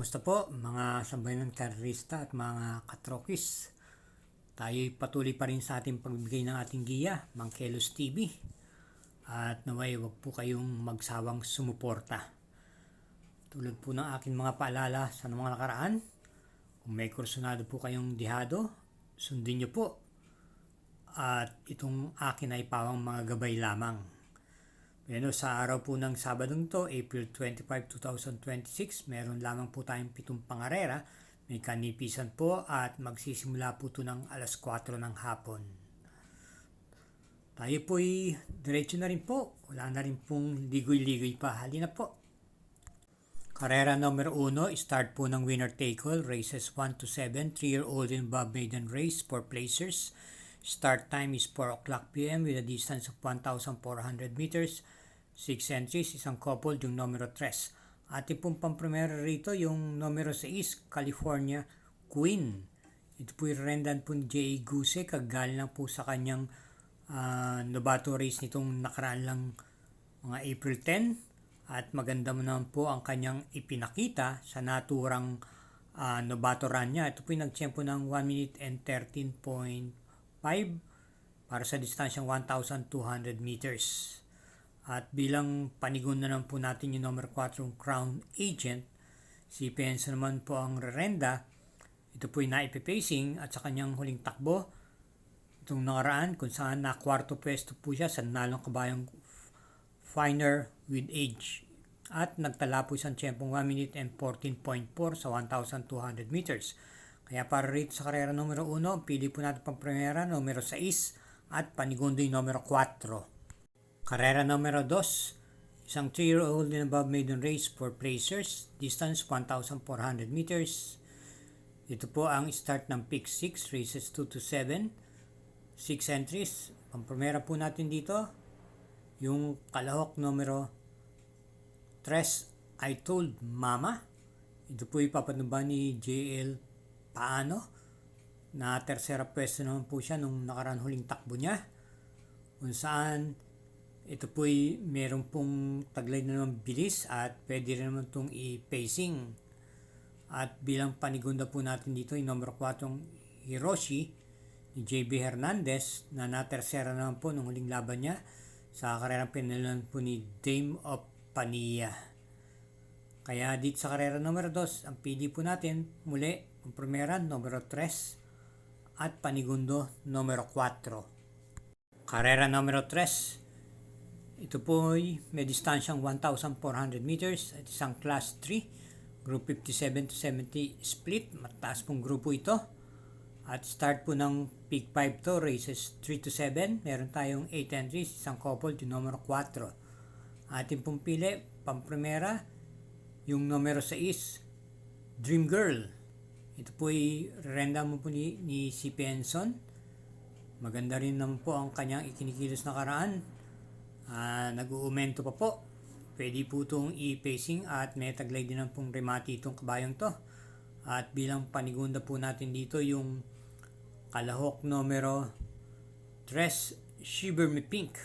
Kumusta po mga sambayanan karerista at mga katrokis? Tayo'y patuloy pa rin sa ating pagbibigay ng ating giya, Mangkelos TV. At naway wag po kayong magsawang sumuporta. Tulad po ng aking mga paalala sa mga nakaraan, kung may kursunado po kayong dihado, sundin nyo po. At itong akin ay pawang mga gabay lamang. Pero sa araw po ng Sabadong to, April 25, 2026, meron lamang po tayong 7 pangarera. May kanipisan po at magsisimula po ito ng alas 4 ng hapon. Tayo po'y diretso na rin po. Wala na rin pong ligoy-ligoy pa. Halina po. Karera number 1, start po ng winner take all, races 1 to 7, 3-year-old and above maiden race, 4 placers. Start time is 4 o'clock p.m. with a distance of 1,400 meters. 6 entries, isang couple, yung numero 3. Ating pong pampremera rito, yung numero 6, California Queen. Ito po yung rendan po ni J.A. Guse, kagaling lang po sa kanyang novato race nitong nakaraan lang mga April 10. At maganda mo naman po ang kanyang ipinakita sa naturang novato run niya. Ito po yung nagtiyempo ng 1 minute and 13.5 para sa distansyang 1,200 meters. At bilang panigon na lang po natin yung number 4, Crown Agent, si Penso naman po ang rerenda. Ito po yung naipipacing at sa kanyang huling takbo, itong nakaraan kung saan na kwarto pwesto po siya sa nalong kabayang Finer with Age. At nagtala po isang tiyempong 1 minute and 14.4 sa 1,200 meters. Kaya para rito sa karera numero 1, pili po natin pang primera, numero 6 at panigundo yung numero 4. Karera numero 2, isang 3-year-old and above maiden race for placers, distance 1,400 meters. Ito po ang start ng pick 6, races 2 to 7, 6 entries. Pampremera po natin dito, yung kalahok numero 3, I Told Mama. Ito po ipapanuba ni JL Paano, na tersera pwesto naman po siya nung nakaraan huling takbo niya, kung saan ito po'y meron pong taglay na naman bilis at pwede rin naman itong i-pacing. At bilang panigunda po natin dito yung number 4, Hiroshi ni JB Hernandez, na natersera naman po nung huling laban niya sa karerang pinalunan po ni Dame of Pania. Kaya dito sa karera numero 2, ang pili po natin muli ang primera numero 3 at panigundo numero 4. Karera numero 3, ito po ay may distansyang 1,400 meters at isang class 3, group 57 to 70 split. Mataas pong grupo ito. At start po ng pick 5 to, races 3 to 7. Meron tayong 8 entries, isang couple, yung numero 4. Ating pong pili, pamprimera, yung numero 6, Dream Girl. Ito po ay renda mo po ni si Penson. Maganda rin naman po ang kanyang ikinikilos na karaan. Nag-uumento pa po. Pwede po itong i-pacing at may taglay din ang pong remati itong kabayang to. At bilang panigunda po natin dito yung kalahok numero 3, Shiver Me Pink.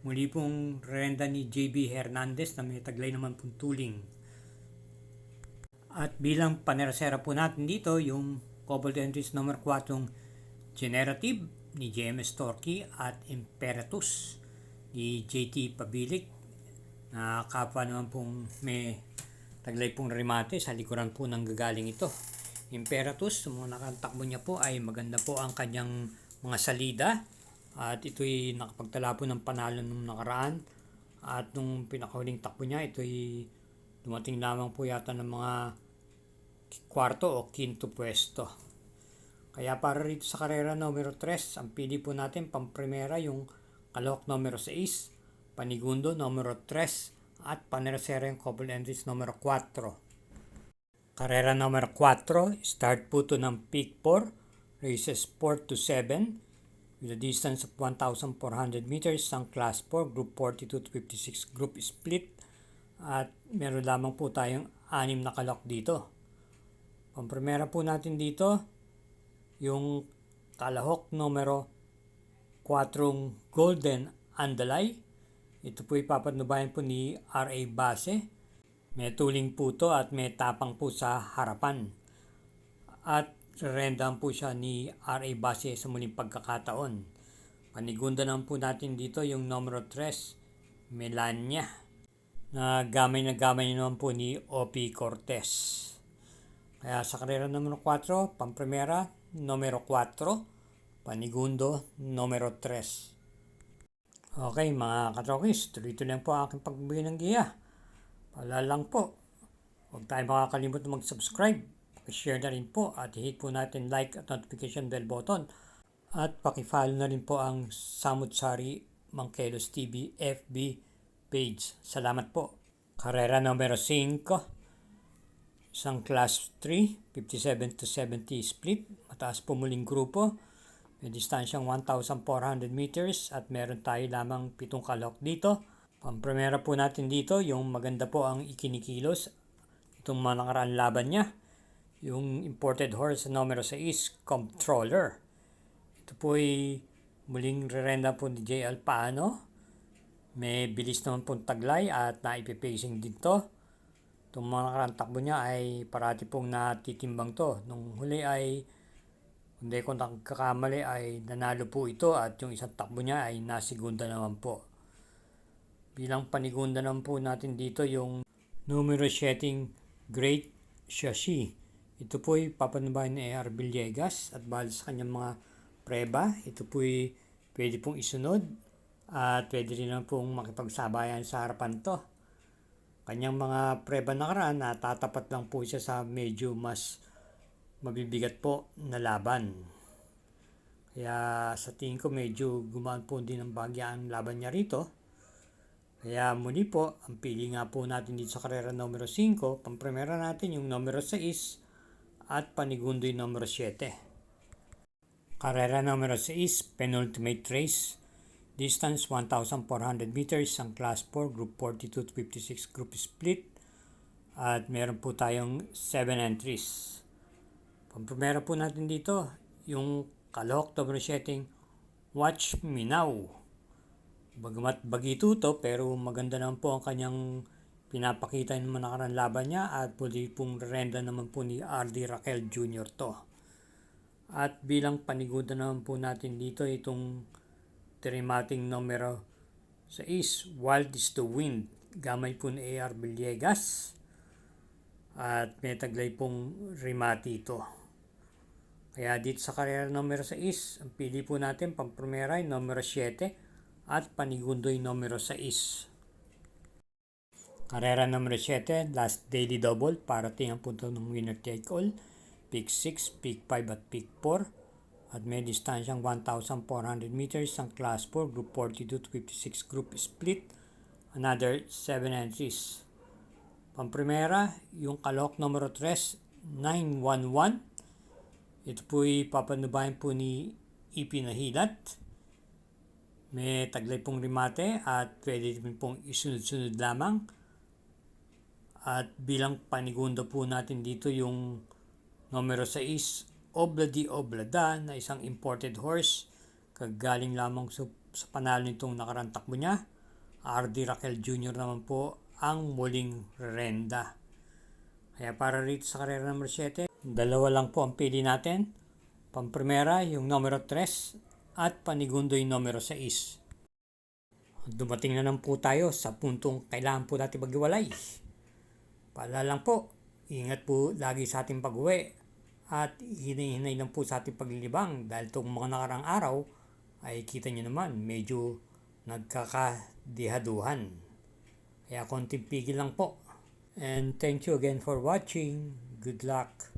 Muli pong renda ni JB Hernandez na may taglay naman pong tuling. At bilang panersera po natin dito yung couple entries number 4, Generative ni JMS Torquay at Imperatus ni JT Pabilik, na kapwa naman pong may taglay pong remate sa likuran po ng gagaling ito. Imperatus, mga nakatakbo niya po ay maganda po ang kanyang mga salida at ito'y nakapagtala po ng panalo nung nakaraan, at nung pinakahuling takbo niya ito'y dumating lamang po yata ng mga kwarto o quinto pwesto. Kaya para rito sa karera numero 3, ang pili po natin pamprimera yung kalahok numero 6, panigundo numero 3 at panersera yung couple entries numero 4. Karera numero 4, start po to ng pick 4, races 4 to 7 with a distance of 1,400 meters, ang class 4, group 42 to 56 group split, at meron lamang po tayong 6 na kalahok dito. Pampremera po natin dito yung kalahok numero 4, Golden Andalay. Ito po ipapanubayan po ni R.A. Base. May tuling po to at may tapang po sa harapan. At rendahan po siya ni RA base sa muling pagkakataon. Panigunda naman po natin dito yung numero 3, Melania, na gamay naman po ni O.P. Cortez. Kaya sa karera numero 4, pamprimera, numero 4, panigundo, numero 3. Okay mga katrokis, tuloy-tuloy lang po ang aking pagbibigay ng giya. Paalala lang po, huwag tayo makakalimut na mag-subscribe, pakishare na rin po at hit po natin like at notification bell button. At pakifollow na rin po ang Samut-Sari Mangkelos TV FB page. Salamat po. Karera numero 5, isang class 3, 57 to 70 split. Mataas po muling grupo. May distansyang 1,400 meters at meron tayo lamang 7 kalok dito. Pamprimera po natin dito, yung maganda po ang ikinikilos. Itong mga nakaraan laban niya. Yung imported horse numero 6, Comptroller. Ito po ay muling rerenda po ni JL Paano. May bilis naman po taglay at naipipacing dito. Itong mga nakarang takbo niya ay parati pong natitimbang to. Nung huli ay, hindi ko nagkakamali, ay nanalo po ito at yung isang takbo niya ay nasigunda naman po. Bilang panigunda naman po natin dito yung numero 7, Great Shashi. Ito po ay papanubayan ni A.R. Villegas at bahal sa kanyang mga preba. Ito po ay pwede pong isunod at pwede rin naman pong makipagsabayan sa harapan to. Kanyang mga preba nakaraan, natatapat lang po siya sa medyo mas mabibigat po na laban. Kaya sa tingin ko medyo gumaan po din ng bahagya ang laban niya rito. Kaya muli po, ang pili nga po natin dito sa karera numero 5, pamprimera natin yung numero 6 at panigundo yung numero 7. Karera numero 6, penultimate race. Distance 1,400 meters, ang class 4, group 42 to 56 group split. At meron po tayong 7 entries. Pamprimera po natin dito, yung kalok numero 7, Watch Me Now. Bagamat bagito to, pero maganda naman po ang kanyang pinapakita ng mga nakarang laban niya at pwede pong renda naman po ni R.D. Raquel Jr. to. At bilang paniguda naman po natin dito itong trimating numero 6, Wild is the Wind. Gamay po ni A.R. Villegas. At may taglay pong rimati ito. Kaya dito sa karera numero 6, ang pili po natin pamprimera ay numero 7 at panigundo yung numero 6. Karera numero 7, last daily double. Parating ang punto ng winner take all. Peak 6, Peak 5 at Peak 4. At may distansyang 1,400 meters ang class 4, group 42 to 56 group split. Another 7 entries. Pamprimera, yung kalok numero 3, 911. Ito po'y papanubayan po ni EP Nahilat. May taglay pong rimate at pwede din pong isunod-sunod lamang. At bilang panigundo po natin dito yung numero 6, Obladi Oblada, na isang imported horse. Kagaling lamang sa panalo nitong nakarang takbo niya. R.D. Raquel Jr. naman po ang muling renda. Kaya para rito sa karera number 7, dalawa lang po ang pili natin. Pamprimera yung numero 3 at panigundo yung numero 6. Dumating na naman po tayo sa puntong kailangan po natin maghiwalay. Paalala lang po, ingat po lagi sa ating pag-uwi. At hinay-hinay lang po sa ating paglilibang dahil itong mga nakarang araw ay kita nyo naman medyo nagkakadihaduhan. Kaya konting pigil lang po. And thank you again for watching. Good luck.